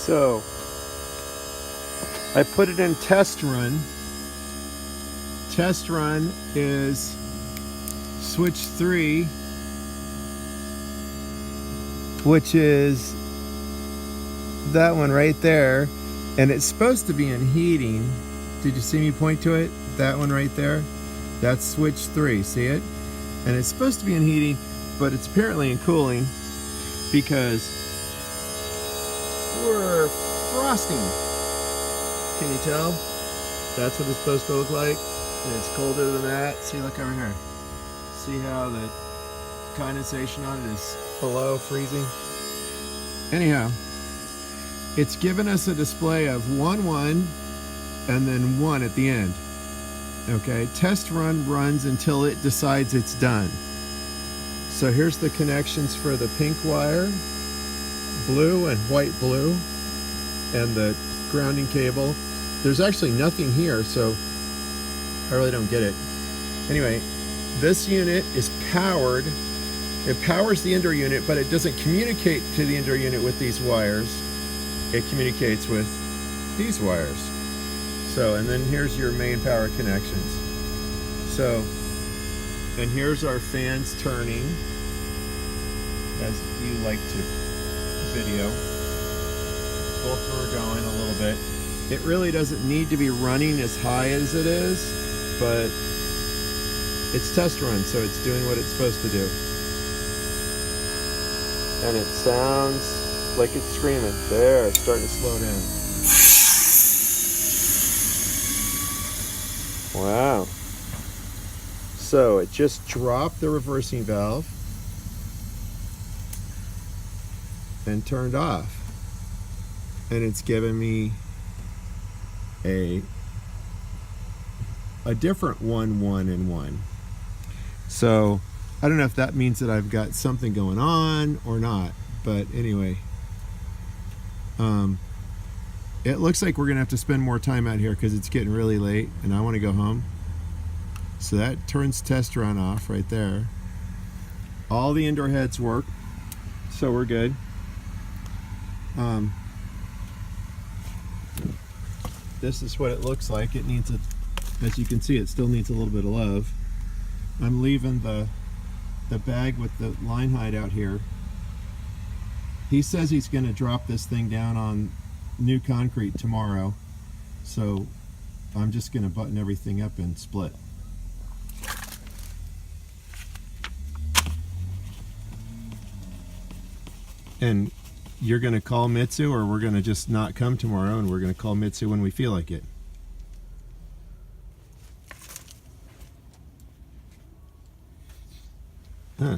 So I put it in test run. Test run is switch 3, which is that one right there, and it's supposed to be in heating. Did you see me point to it? That one right there? That's switch 3, see it? And it's supposed to be in heating, but it's apparently in cooling because we're frosting. Can you tell? That's what it's supposed to look like. And it's colder than that. See, look over here. See how the condensation on it is below freezing? Anyhow, it's given us a display of 1, 1, and then 1 at the end. Okay, test run runs until it decides it's done. So here's the connections for the pink wire, blue and white blue, and the grounding cable. There's actually nothing here, so I really don't get it. Anyway, this unit is powered. It powers the indoor unit, but it doesn't communicate to the indoor unit with these wires. It communicates with these wires. So, and then here's your main power connections. So, and here's our fans turning, as you like to video. Both are going a little bit. It really doesn't need to be running as high as it is, but it's test run, so it's doing what it's supposed to do. And it sounds like it's screaming. There, it's starting to slow down. Wow. So it just dropped the reversing valve and turned off. And it's given me a different 1, 1, and 1. So I don't know if that means that I've got something going on or not, but anyway, it looks like we're gonna have to spend more time out here because it's getting really late and I want to go home. So that turns test run off right there. All the indoor heads work, so we're good. This is what it looks like. It needs as you can see, it still needs a little bit of love. I'm leaving the bag with the line hide out here. He says he's going to drop this thing down on new concrete tomorrow, so I'm just going to button everything up and split. And you're going to call Mitsu, or we're going to just not come tomorrow and we're going to call Mitsu when we feel like it? Huh.